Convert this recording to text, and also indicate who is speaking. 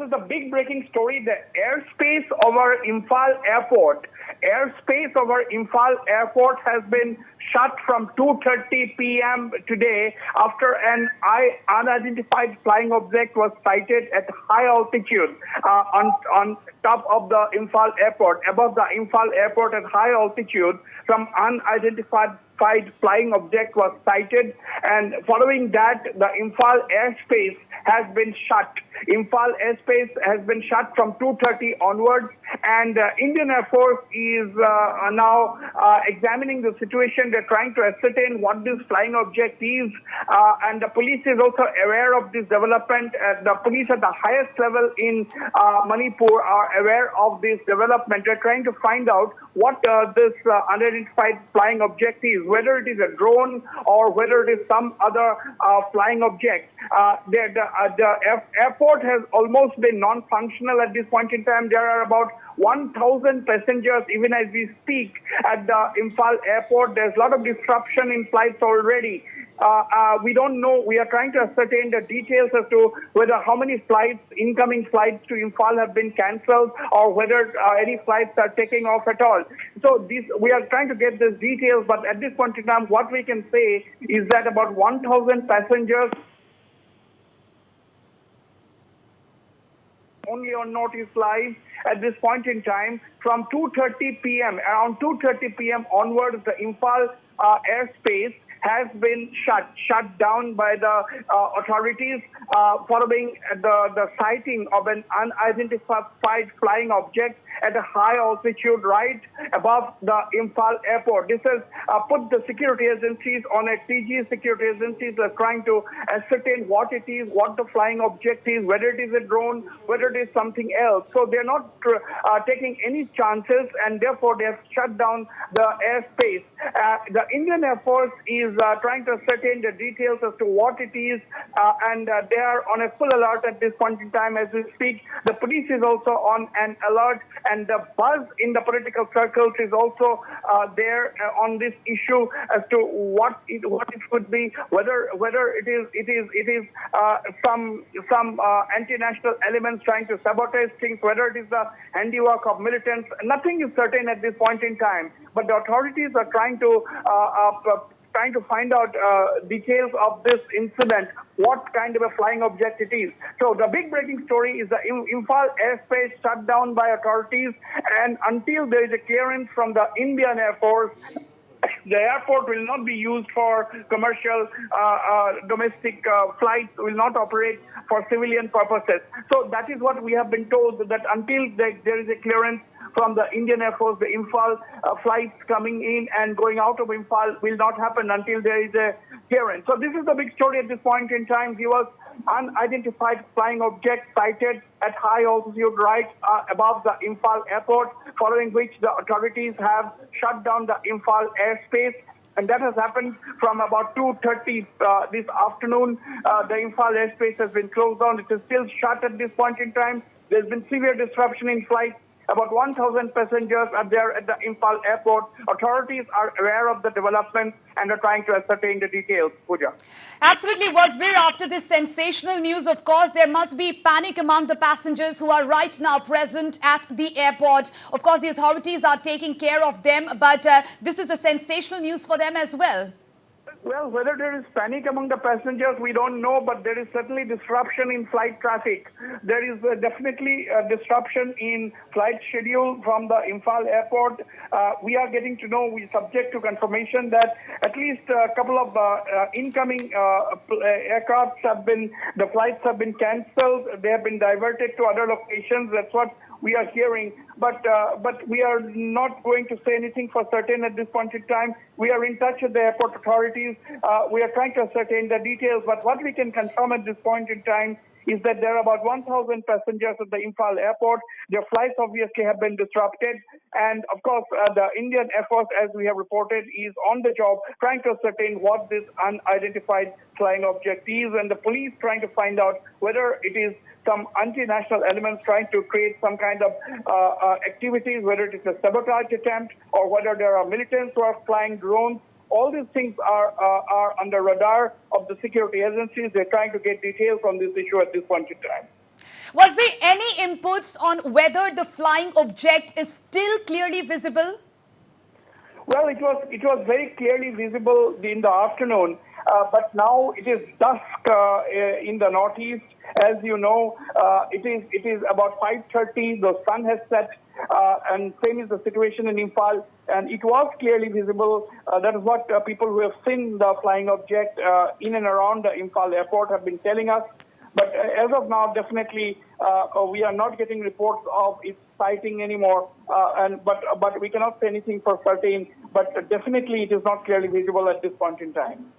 Speaker 1: is the big breaking story. The airspace over Imphal airport has been shut from 2:30 p.m. today after an unidentified flying object was sighted at high altitude on top of the Imphal airport, above the Imphal airport at high altitude. Some unidentified flying object was sighted, and following that, the Imphal airspace has been shut. Imphal airspace has been shut from 2:30 onwards, and Indian Air Force is now examining the situation. They're trying to ascertain what this flying object is, and the police is also aware of this development. The police at the highest level in Manipur are aware of this development. They're trying to find out what this unidentified flying object is, whether it is a drone or whether it is some other flying object. The airport has almost been non-functional at this point in time. There are about 1,000 passengers even as we speak at the Imphal airport. There's a lot of disruption in flights already. We don't know. We are trying to ascertain the details as to whether how many flights, incoming flights to Imphal have been cancelled, or whether any flights are taking off at all. So we are trying to get these details, but at this point in time, what we can say is that about 1,000 passengers only on notice live at this point in time. From 2:30 p.m., around 2:30 p.m. onwards, the Imphal airspace has been shut down by the authorities following the sighting of an unidentified flying object at a high altitude right above the Imphal airport. This has put the security agencies on a TG. Security agencies are trying to ascertain what it is, what the flying object is, whether it is a drone, whether it is something else. So they're not taking any chances, and therefore they have shut down the airspace. The Indian Air Force is trying to ascertain the details as to what it is, and they are on a full alert at this point in time as we speak. The police is also on an alert, and the buzz in the political circles is also there on this issue as to what it could be, whether it is some anti-national elements trying to sabotage things, whether it is the handiwork of militants. Nothing is certain at this point in time, but the authorities are trying to find out details of this incident, what kind of a flying object it is. So the big breaking story is the Imphal airspace shut down by authorities, and until there is a clearance from the Indian Air Force, the airport will not be used for commercial domestic flights, will not operate for civilian purposes. So that is what we have been told, that until there is a clearance from the Indian Air Force, the Imphal flights coming in and going out of Imphal will not happen until there is a clearance. So this is the big story at this point in time. There was unidentified flying object sighted at high altitude right above the Imphal airport, following which the authorities have shut down the Imphal airspace. And that has happened from about 2:30 this afternoon. The Imphal airspace has been closed down. It is still shut at this point in time. There's been severe disruption in flights. About 1,000 passengers are there at the Imphal airport. Authorities are aware of the developments and are trying to ascertain the details. Pooja.
Speaker 2: Absolutely, Wasbir. After this sensational news, of course, there must be panic among the passengers who are right now present at the airport. Of course, the authorities are taking care of them, but this is a sensational news for them as well.
Speaker 1: Well, whether there is panic among the passengers, we don't know, but there is certainly disruption in flight traffic. There is definitely a disruption in flight schedule from the Imphal airport. We are getting to know, we subject to confirmation, that at least a couple of incoming aircrafts the flights have been cancelled. They have been diverted to other locations. That's what we are hearing, but we are not going to say anything for certain at this point in time. We are in touch with the airport authorities. We are trying to ascertain the details, but what we can confirm at this point in time is that there are about 1,000 passengers at the Imphal airport. Their flights obviously have been disrupted, and of course the Indian Air Force, as we have reported, is on the job trying to ascertain what this unidentified flying object is, and the police trying to find out whether it is some anti-national elements trying to create some kind of activities, whether it is a sabotage attempt or whether there are militants who are flying drones. All these things are under radar of the security agencies. They're trying to get details on this issue at this point in time.
Speaker 2: Wasbir, inputs on whether the flying object is still clearly visible?
Speaker 1: Well, it was very clearly visible in the afternoon, but now it is dusk in the northeast. As you know, it is about 5:30. The sun has set, and same is the situation in Imphal. And it was clearly visible. That is what people who have seen the flying object in and around the Imphal airport have been telling us. But as of now, definitely, we are not getting reports of its sighting anymore. But we cannot say anything for certain. But definitely, it is not clearly visible at this point in time.